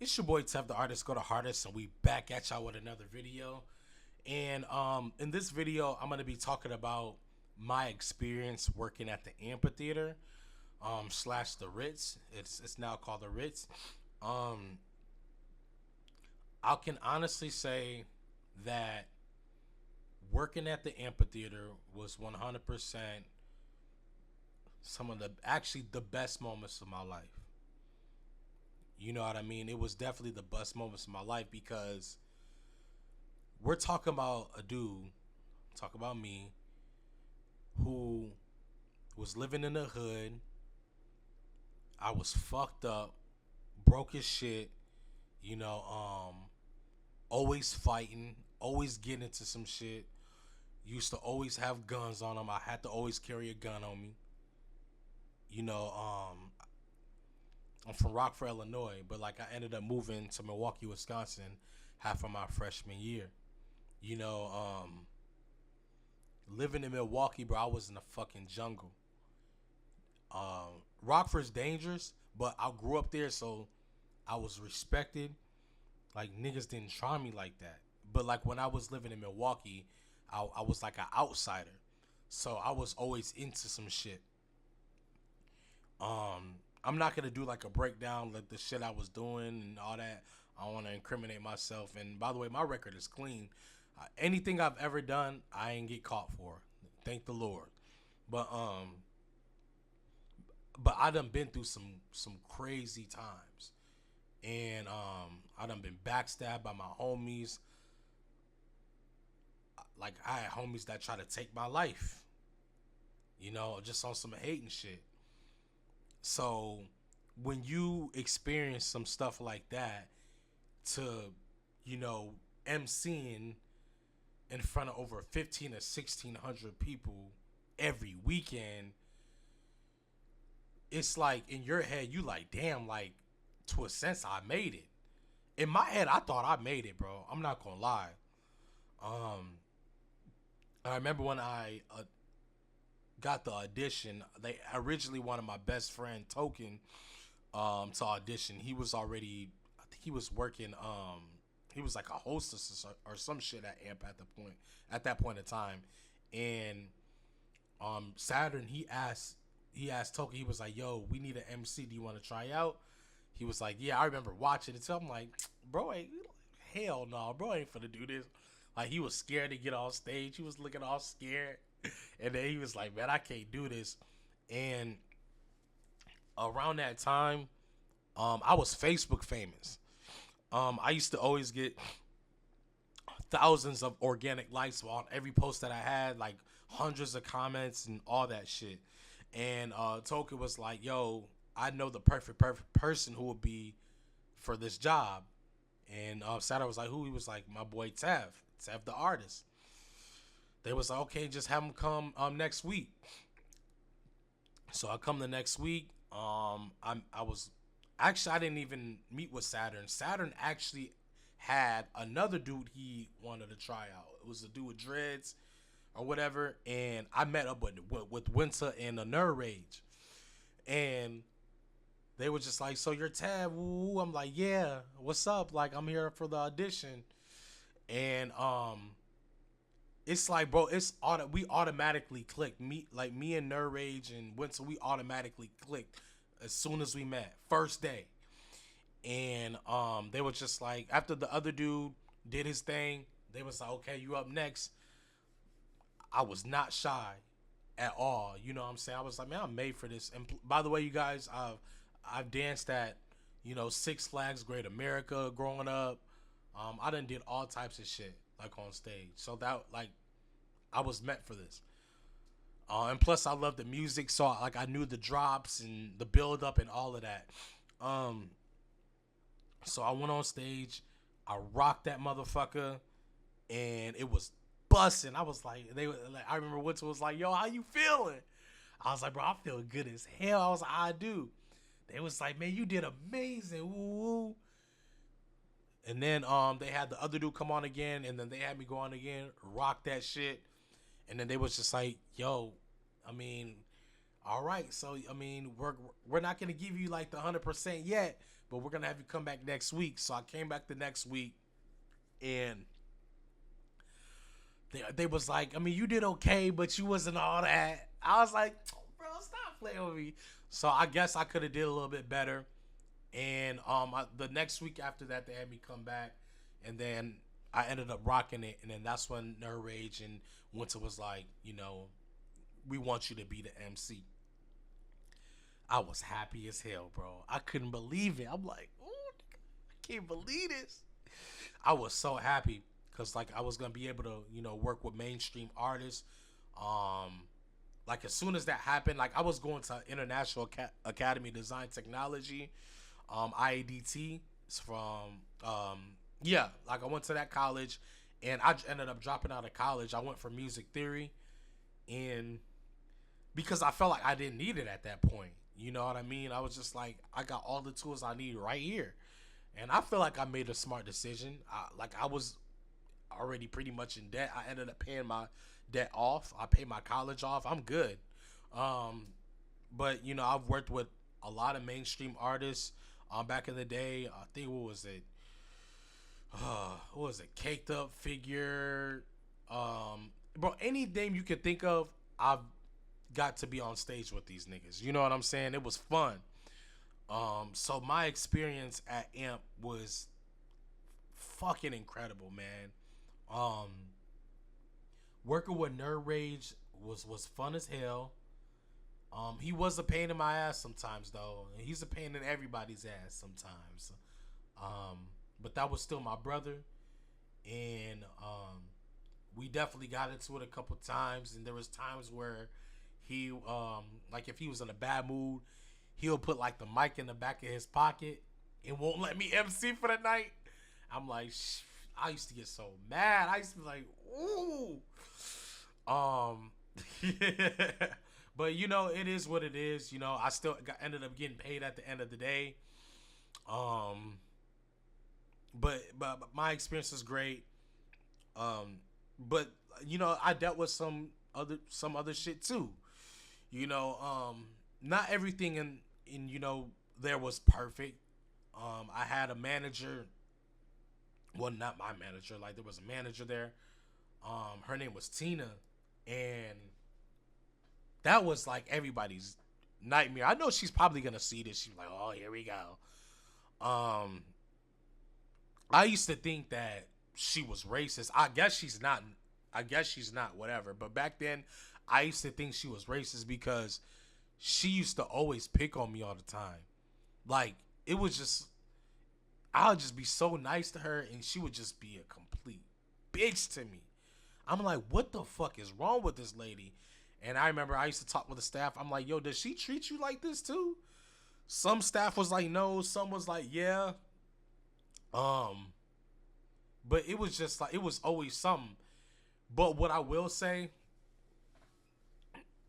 It's your boy Tev The Artist, go the hardest, and we back at y'all with another video. And in this video, I'm gonna be talking about my experience working at the amphitheater, slash the Ritz. It's now called the Ritz. Um, I can honestly say that working at the amphitheater was 100% some of the best moments of my life. You know what I mean? It was definitely the best moments of my life because we're talking about a dude, talk about me, who was living in the hood. I was fucked up, broke as shit, you know, always fighting, always getting into some shit. Used to always have guns on them. I had to always carry a gun on me. You know, I'm from Rockford, Illinois, but like I ended up moving to Milwaukee, Wisconsin, half of my freshman year. You know, living in Milwaukee, bro, I was in the fucking jungle. Rockford's dangerous, but I grew up there, so I was respected. Like niggas didn't try me like that. But like when I was living in Milwaukee, I was like an outsider, so I was always into some shit. I'm not gonna do like a breakdown like the shit I was doing and all that. I don't want to incriminate myself. And by the way, my record is clean. Anything I've ever done, I ain't get caught for. Thank the Lord. But I done been through some crazy times, and I done been backstabbed by my homies. Like I had homies that try to take my life. You know, just on some hating shit. So when you experience some stuff like that, to, you know, MCing in front of over 15 or 1600 people every weekend, it's like in your head you like, damn, like to a sense I made it. In my head I thought I made it, bro. I'm not gonna lie. I remember when I got the audition. They originally wanted my best friend Token to audition. He was already, I think he was working. He was like a hostess or some shit at AMP at that point in time. And Saturn, he asked Token. He was like, "Yo, we need an MC. Do you want to try out?" He was like, "Yeah." I remember watching it. So I'm like, "Bro, hell no, bro, ain't finna do this." Like he was scared to get on stage. He was looking all scared. And then he was like, "Man, I can't do this." And around that time, I was Facebook famous. I used to always get thousands of organic likes on every post that I had, like hundreds of comments and all that shit. And Token was like, "Yo, I know the perfect person who would be for this job." And Saturday was like, "Who?" He was like, "My boy Tev The Artist." They was like, "Okay, just have him come next week." So I come the next week. I was actually, I didn't even meet with Saturn. Saturn actually had another dude he wanted to try out. It was a dude with dreads or whatever, and I met up with Winter and the Nerd Rage, and they were just like, "So you're Tab?" Woo. I'm like, "Yeah, what's up? Like, I'm here for the audition." And it's like, bro, we automatically clicked. Me and Nerd Rage and Winter, we automatically clicked as soon as we met, first day. And they were just like, after the other dude did his thing, they was like, "Okay, you up next." I was not shy at all. You know what I'm saying? I was like, "Man, I'm made for this." And by the way, you guys, I've danced at, you know, Six Flags Great America growing up. I done did all types of shit like on stage. So that, like, I was meant for this. And plus I love the music, so like I knew the drops and the build up and all of that. Um, so I went on stage, I rocked that motherfucker, and it was busting. I was like, I remember Winter was like, "Yo, how you feeling?" I was like, "Bro, I feel good as hell." I was like, "I do." They was like, "Man, you did amazing." Woo woo. And then they had the other dude come on again, and then they had me go on again, rock that shit. And then they was just like, "Yo, I mean, all right, so I mean, we're not gonna give you like the 100% yet, but we're gonna have you come back next week. So I came back the next week, and they was like, I mean, you did okay, but you wasn't all that. I was like, bro, stop playing with me. So I guess I could have did a little bit better. And the next week after that, they had me come back, and then I ended up rocking it. And then that's when Nerd Rage and Winter was like, you know, we want you to be the MC. I was happy as hell, bro. I couldn't believe it. I'm like, oh, I can't believe this. I was so happy because like I was gonna be able to, you know, work with mainstream artists. Like as soon as that happened, like I was going to International Academy of Design Technology, IADT. It's from yeah, like I went to that college, and I ended up dropping out of college. I went for music theory, and because I felt like I didn't need it at that point. You know what I mean? I was just like, I got all the tools I need right here. And I feel like I made a smart decision. I was already pretty much in debt. I ended up paying my debt off. I paid my college off. I'm good. But, you know, I've worked with a lot of mainstream artists back in the day. I think, what was it? What was it? Caked Up, Figure. Bro, any name you could think of, I've got to be on stage with these niggas. You know what I'm saying? It was fun. So my experience at AMP was fucking incredible, man. Working with Nerd Rage was fun as hell. He was a pain in my ass sometimes though. He's a pain in everybody's ass sometimes. But that was still my brother, and we definitely got into it a couple times, and there was times where he like if he was in a bad mood, he'll put like the mic in the back of his pocket and won't let me MC for the night. I'm like, I used to get so mad. I used to be like, ooh. Yeah. But you know, it is what it is. You know, I still ended up getting paid at the end of the day. But my experience is great. But you know, I dealt with some other shit too. You know, not everything in you know there was perfect. I had a manager. Well, not my manager. Like there was a manager there. Her name was Tina, and that was like everybody's nightmare. I know she's probably gonna see this. She's like, "Oh, here we go." I used to think that she was racist. I guess she's not. Whatever. But back then, I used to think she was racist because she used to always pick on me all the time. Like it was just, I would just be so nice to her, and she would just be a complete bitch to me. I'm like, what the fuck is wrong with this lady? And I remember I used to talk with the staff. I'm like, yo, does she treat you like this too? Some staff was like, no. Some was like, yeah. But it was just like, it was always something. But what I will say,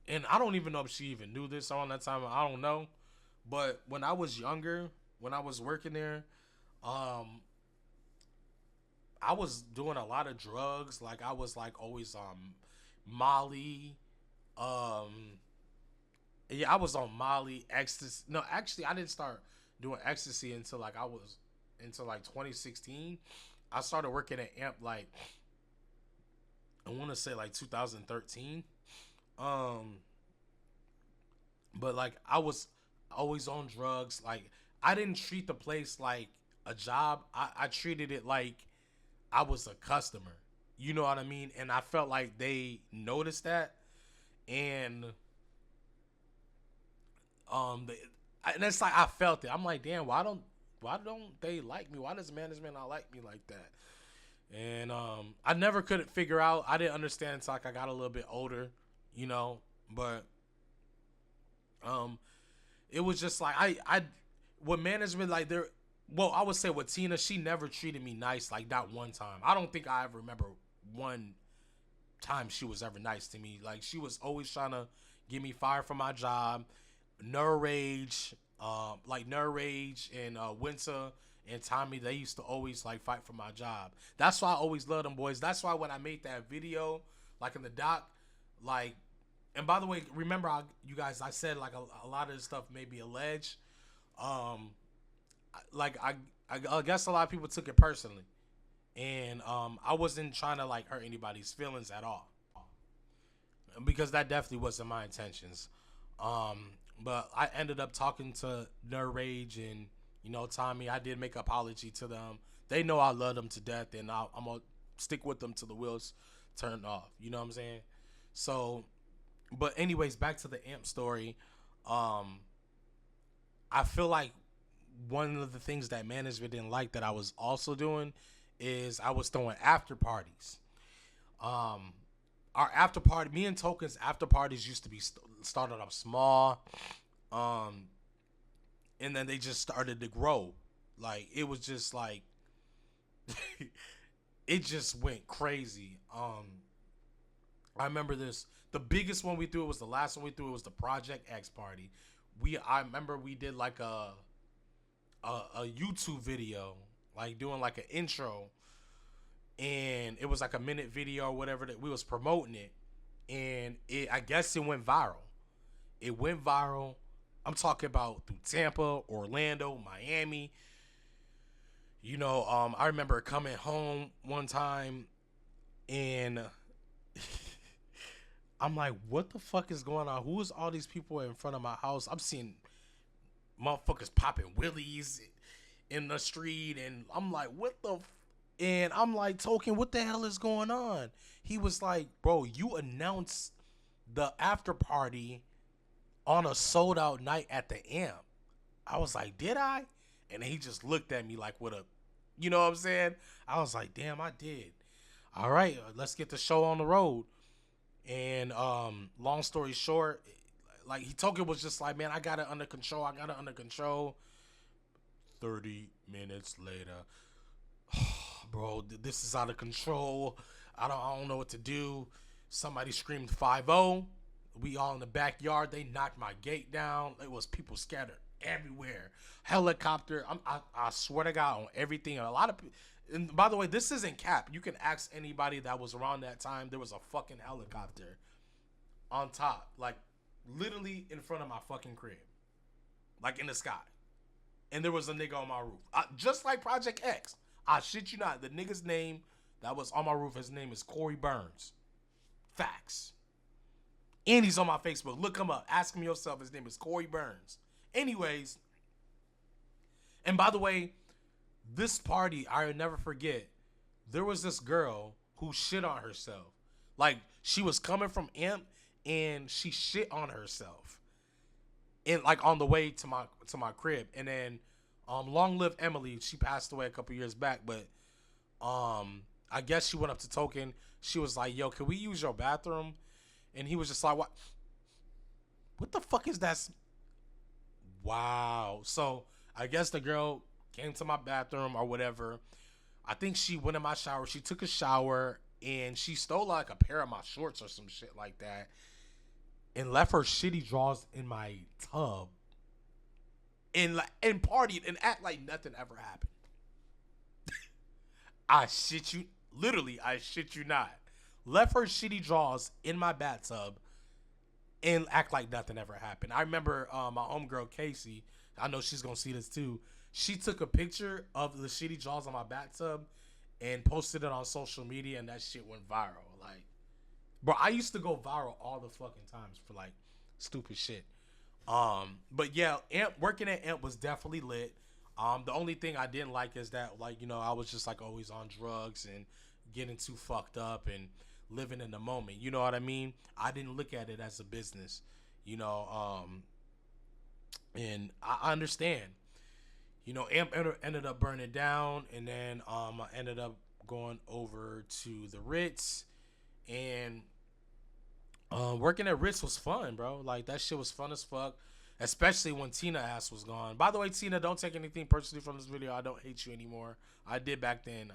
and I don't even know if she even knew this around that time. I don't know. But when I was younger, when I was working there, I was doing a lot of drugs. Like I was like always Molly. Yeah, I was on Molly, ecstasy. No, actually, I didn't start doing ecstasy until like 2016. I started working at AMP like I want to say like 2013. But like I was always on drugs. Like I didn't treat the place like a job. I treated it like I was a customer. You know what I mean? And I felt like they noticed that, and and it's like I felt it. I'm like, damn, why don't they like me? Why does management not like me like that? And I never could figure out. I didn't understand until like I got a little bit older, you know. But it was just like I with management like there. Well, I would say with Tina, she never treated me nice, like not one time. I don't think I ever remember one time she was ever nice to me. Like she was always trying to get me fired from my job. Nerd Rage, and Winter and Tommy, they used to always like fight for my job. That's why I always love them boys. That's why when I made that video, like in the doc, like, and by the way, remember you guys, I said like a lot of this stuff may be alleged. like I guess a lot of people took it personally, and I wasn't trying to like hurt anybody's feelings at all, because that definitely wasn't my intentions. Um, but I ended up talking to Nerd Rage and Tommy. I did make an apology to them. They know I love them to death, and I'm gonna stick with them till the wheels turn off. You know what I'm saying? So, but anyways, back to the amp story. Um, I feel like one of the things that management didn't like that I was also doing is I was throwing after parties. Um, our after party, me and Token's after parties used to be started up small, um, and then they just started to grow. Like it was just like it just went crazy. I remember this. The biggest one we threw was the last one we threw. It was the Project X party. I remember we did like a YouTube video, like doing like an intro, and it was like a minute video or whatever that we was promoting it, and I guess it went viral. It went viral. I'm talking about through Tampa, Orlando, Miami. I remember coming home one time and I'm like, what the fuck is going on? Who is all these people in front of my house? I'm seeing motherfuckers popping willies in the street, and I'm like, what the and I'm like, Token, what the hell is going on? He was like, bro, you announced the after party on a sold out night at the amp. I was like, did I? And he just looked at me like with a, you know what I'm saying? I was like, damn, I did. All right, let's get the show on the road. And long story short, like he Token was just like, man, I got it under control. I got it under control. 30 minutes later, bro, this is out of control. I don't know what to do. Somebody screamed 5-0. We all in the backyard. They knocked my gate down. It was people scattered everywhere. Helicopter. I swear to God on everything. A lot of people. And by the way, this isn't cap. You can ask anybody that was around that time. There was a fucking helicopter on top, like literally in front of my fucking crib, like in the sky. And there was a nigga on my roof, just like Project X. I shit you not. The nigga's name that was on my roof, his name is Corey Burns. Facts. And he's on my Facebook. Look him up. Ask him yourself. His name is Corey Burns. Anyways, and by the way, this party, I'll never forget, there was this girl who shit on herself. Like, she was coming from Amp, and she shit on herself. And, like, on the way to my crib. And then, long live Emily. She passed away a couple years back, but I guess she went up to Token. She was like, yo, can we use your bathroom? And he was just like, what the fuck is that? Wow. So, I guess the girl came to my bathroom or whatever. I think she went in my shower. She took a shower and she stole like a pair of my shorts or some shit like that and left her shitty drawers in my tub and partied and act like nothing ever happened. I shit you not. Left her shitty drawers in my bathtub and act like nothing ever happened. I remember my homegirl Casey, I know she's gonna see this too. She took a picture of the shitty jaws on my bathtub and posted it on social media, and that shit went viral. Like, bro, I used to go viral all the fucking times for like stupid shit. But yeah, working at Amp was definitely lit. The only thing I didn't like is that, like, I was just like always on drugs and getting too fucked up and living in the moment. You know what I mean? I didn't look at it as a business, and I understand. Amp ended up burning down, and then I ended up going over to the Ritz, and working at Ritz was fun, bro. Like, that shit was fun as fuck, especially when Tina ass was gone. By the way, Tina, don't take anything personally from this video. I don't hate you anymore. I did back then.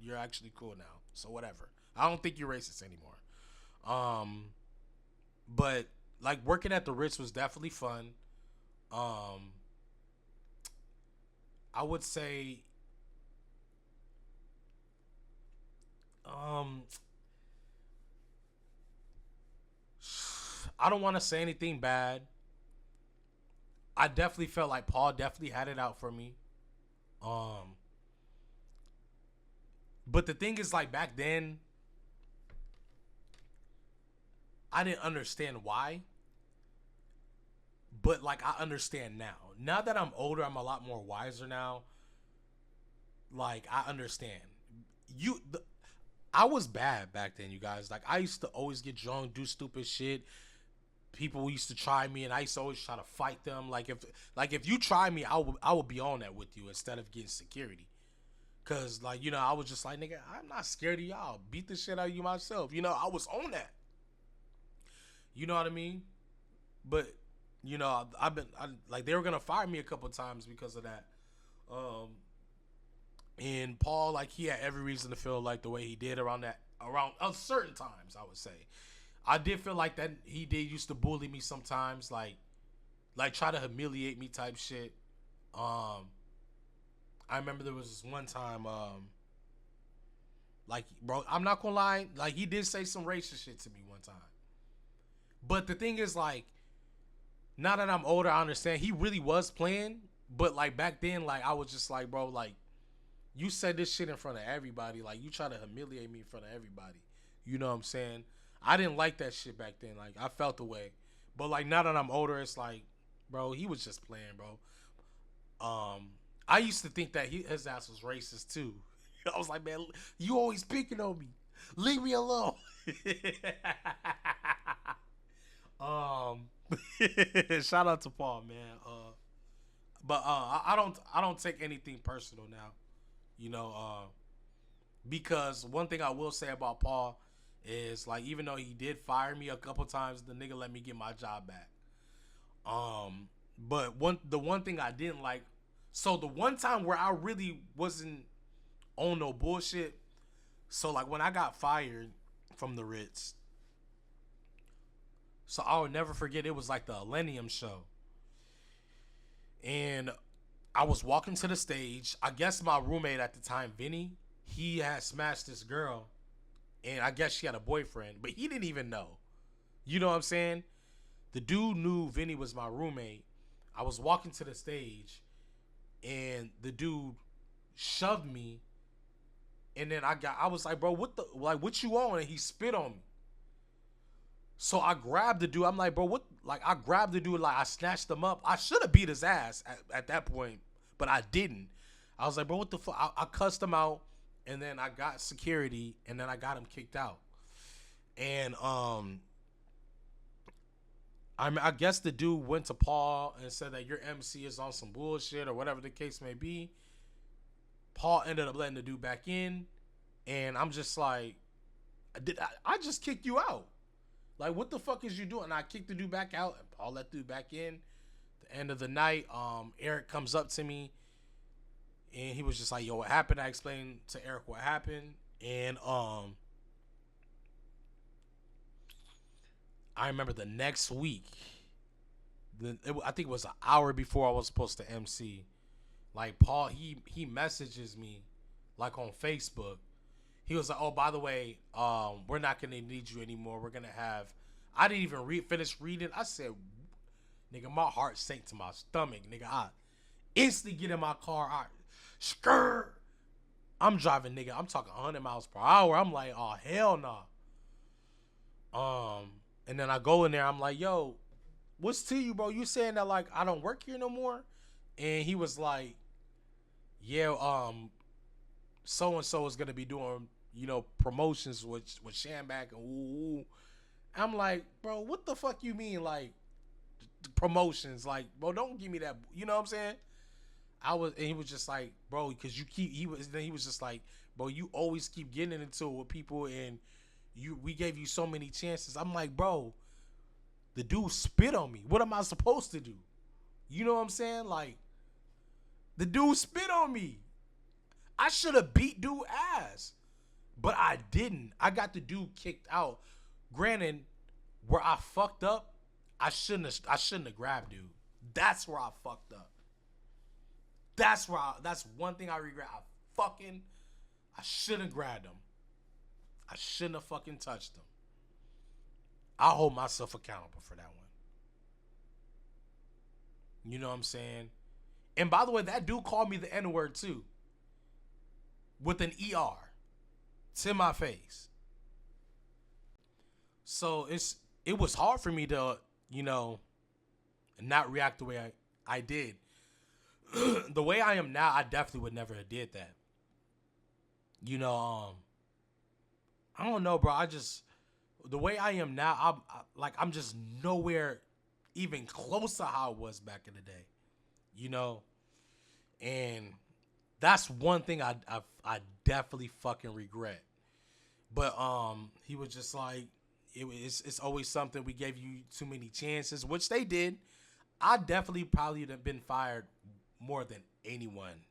You're actually cool now, so whatever. I don't think you're racist anymore. But like, working at the Ritz was definitely fun. I would say, I don't want to say anything bad. I definitely felt like Paul definitely had it out for me. Um, but the thing is, like back then, I didn't understand why. But like I understand now. Now that I'm older, I'm a lot more wiser now. Like I understand. You, the, I was bad back then, you guys. Like I used to always get drunk, do stupid shit. People used to try me, and I used to always try to fight them. Like if you try me, I would be on that with you instead of getting security. Cause like I was just like nigga, I'm not scared of y'all. Beat the shit out of you myself. I was on that. You know what I mean? But like they were gonna fire me a couple times because of that. Um, and Paul, like he had every reason to feel like the way he did around certain times. I would say I did feel like that he did used to bully me sometimes, like try to humiliate me type shit. Um, I remember there was this one time, like bro, I'm not gonna lie, like he did say some racist shit to me one time. But the thing is, like, now that I'm older, I understand he really was playing. But like back then, like I was just like, bro, like you said this shit in front of everybody. Like you try to humiliate me in front of everybody. You know what I'm saying? I didn't like that shit back then. Like I felt the way. But like now that I'm older, it's like, bro, he was just playing, bro. I used to think that his ass was racist too. I was like, man, you always picking on me. Leave me alone. um, shout out to Paul, man. But I don't take anything personal now. You know, because one thing I will say about Paul is like even though he did fire me a couple times, the nigga let me get my job back. But the one thing I didn't like, so the one time where I really wasn't on no bullshit, so like when I got fired from the Ritz, so I would never forget it was like the Millennium show. And I was walking to the stage. I guess my roommate at the time, Vinny, he had smashed this girl. And I guess she had a boyfriend, but he didn't even know. You know what I'm saying? The dude knew Vinny was my roommate. I was walking to the stage and the dude shoved me. And then I was like, bro, what you on? And he spit on me. So I grabbed the dude. I'm like, bro, what? Like, I grabbed the dude. Like, I snatched him up. I should have beat his ass at that point, but I didn't. I was like, bro, what the fuck? I cussed him out, and then I got security, and then I got him kicked out. And I guess the dude went to Paul and said that your MC is on some bullshit or whatever the case may be. Paul ended up letting the dude back in, and I'm just like, I just kicked you out? Like, what the fuck is you doing? And I kicked the dude back out, and Paul let the dude back in. The end of the night, Eric comes up to me, and he was just like, yo, what happened? I explained to Eric what happened, and I remember the next week, I think it was an hour before I was supposed to MC. Like Paul, he messages me, like on Facebook. He was like, "Oh, by the way, we're not gonna need you anymore. We're gonna have." I didn't even finish reading. I said, "Nigga, my heart sank to my stomach, nigga." I instantly get in my car. Skirt. I'm driving, nigga. I'm talking 100 miles per hour. I'm like, "Oh hell no." And then I go in there. I'm like, "Yo, what's to you, bro? You saying that like I don't work here no more?" And he was like, "Yeah, so and so is gonna be doing promotions with Shamback and ooh." I'm like, bro, what the fuck you mean like promotions? Like, bro, don't give me that. You know what I'm saying? And he was just like, bro, because he was just like, bro, you always keep getting into it with people, and we gave you so many chances. I'm like, bro, the dude spit on me. What am I supposed to do? You know what I'm saying? Like, the dude spit on me. I should have beat dude ass, but I didn't. I got the dude kicked out. Granted, where I fucked up, I shouldn't have grabbed dude. That's where I fucked up. That's one thing I regret. I shouldn't have grabbed him. I shouldn't have fucking touched him. I hold myself accountable for that one. You know what I'm saying? And by the way, that dude called me the N-word too, with an ER to my face. So it was hard for me to, not react the way I did. The way I am now, I definitely would never have did that. I don't know, bro. The way I am now, I'm just nowhere even close to how I was back in the day, and that's one thing I definitely fucking regret. But he was just like, it's always something. We gave you too many chances, which they did. I definitely probably would have been fired more than anyone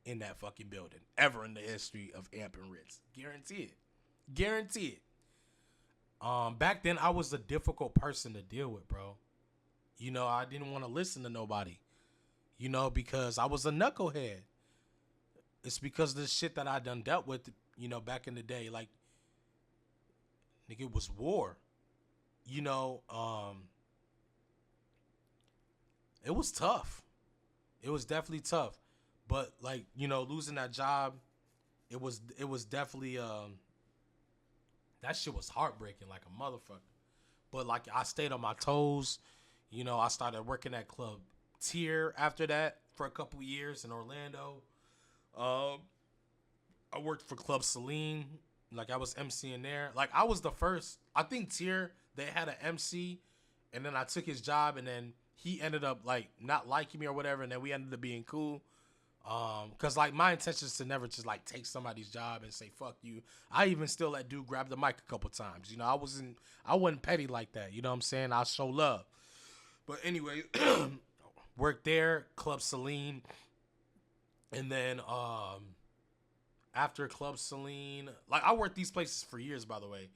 in that fucking building ever in the history of Amp and Ritz. Guarantee it. Back then I was a difficult person to deal with, bro. I didn't want to listen to nobody, because I was a knucklehead. It's because of the shit that I done dealt with, back in the day. Like, nigga, it was war. It was tough. It was definitely tough. But like, losing that job, it was definitely that shit was heartbreaking like a motherfucker. But like, I stayed on my toes. I started working at Club Tier after that for a couple years in Orlando. I worked for Club Celine. Like, I was MCing there. Like, I was the first. I think Tier, they had an MC, and then I took his job, and then he ended up like not liking me or whatever, and then we ended up being cool. Cause like my intention is to never just like take somebody's job and say fuck you. I even still let dude grab the mic a couple times. I wasn't petty like that. You know what I'm saying? I show love. But anyway, worked there, Club Celine, and then after Club Celine, like I worked these places for years, by the way.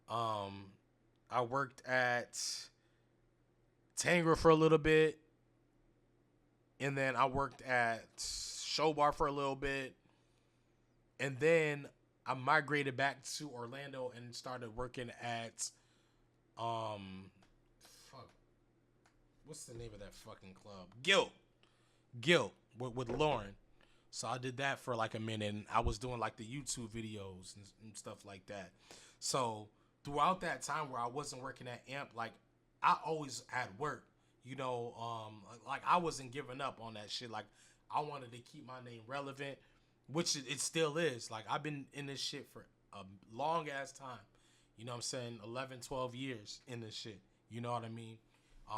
I worked at Tanger for a little bit. And then I worked at Show Bar for a little bit. And then I migrated back to Orlando and started working at what's the name of that fucking club? Guilt with Lauren. So I did that for like a minute, and I was doing like the YouTube videos and stuff like that. So throughout that time where I wasn't working at Amp, like I always had work. Like I wasn't giving up on that shit. Like I wanted to keep my name relevant, which it still is. Like I've been in this shit for a long ass time. You know what I'm saying? 11, 12 years in this shit. You know what I mean?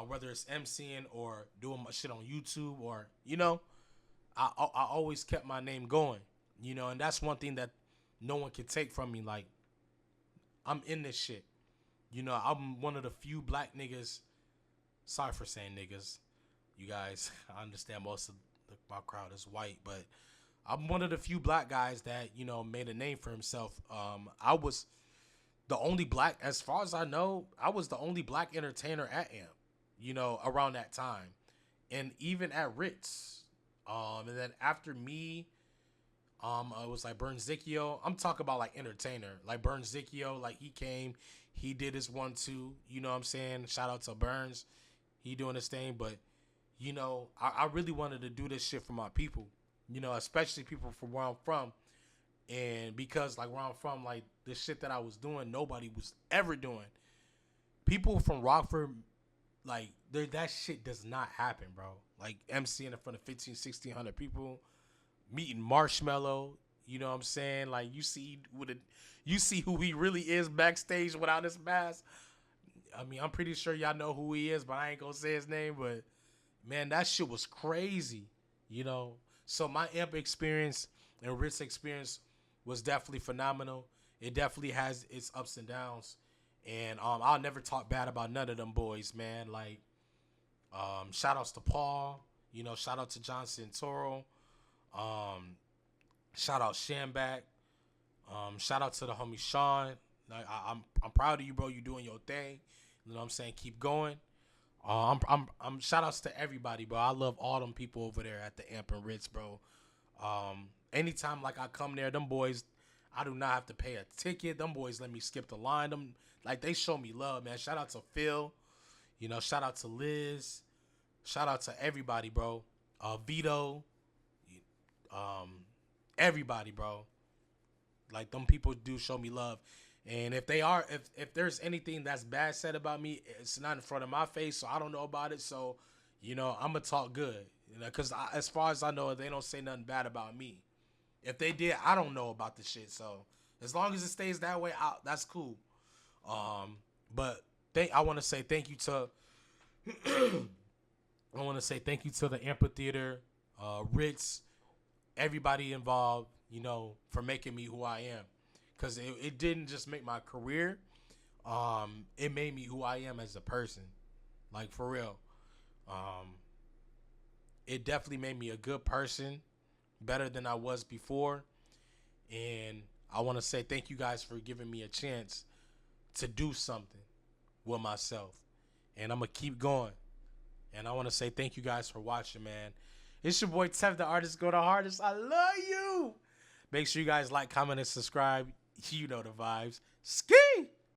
Whether it's MCing or doing my shit on YouTube or, I always kept my name going, and that's one thing that no one can take from me. Like, I'm in this shit. I'm one of the few black niggas. Sorry for saying niggas, you guys. I understand most of my crowd is white, but I'm one of the few black guys that, made a name for himself. I was the only black, as far as I know, I was the only black entertainer at AMP, around that time. And even at Ritz. And then after me, it was like Burn Zicchio. I'm talking about like entertainer. Like Burn Zicchio, like he came, he did his 1-2, you know what I'm saying? Shout out to Burns. He doing his thing, but I really wanted to do this shit for my people, especially people from where I'm from. And because like where I'm from, like the shit that I was doing, nobody was ever doing. People from Rockford, like that shit does not happen, bro. Like MCing in front of 15, 1,600 people, meeting Marshmello, you know what I'm saying? Like you see who he really is backstage without his mask. I mean, I'm pretty sure y'all know who he is, but I ain't gonna say his name. But man, that shit was crazy, So my Amp experience and Ritz experience was definitely phenomenal. It definitely has its ups and downs, and I'll never talk bad about none of them boys, man. Like, shout outs to Paul, shout out to John Santoro, shout out Shambach, shout out to the homie Sean. Like, I'm proud of you, bro. You doing your thing. You know what I'm saying? Keep going. I'm shout outs to everybody, bro. I love all them people over there at the Amp and Ritz, bro. Anytime like I come there, them boys, I do not have to pay a ticket. Them boys let me skip the line. Them like they show me love, man. Shout out to Phil. Shout out to Liz. Shout out to everybody, bro. Vito, um, everybody, bro. Like, them people do show me love. And if there's anything that's bad said about me, it's not in front of my face, so I don't know about it. So, I'm gonna talk good, because as far as I know, they don't say nothing bad about me. If they did, I don't know about the shit. So as long as it stays that way, that's cool. But I want to say thank you to the amphitheater, Ritz, everybody involved, for making me who I am. Because it didn't just make my career. It made me who I am as a person. Like, for real. It definitely made me a good person, better than I was before. And I want to say thank you guys for giving me a chance to do something with myself. And I'm going to keep going. And I want to say thank you guys for watching, man. It's your boy Tev The Artist. Go the hardest. I love you. Make sure you guys like, comment, and subscribe. You know the vibes. Ski!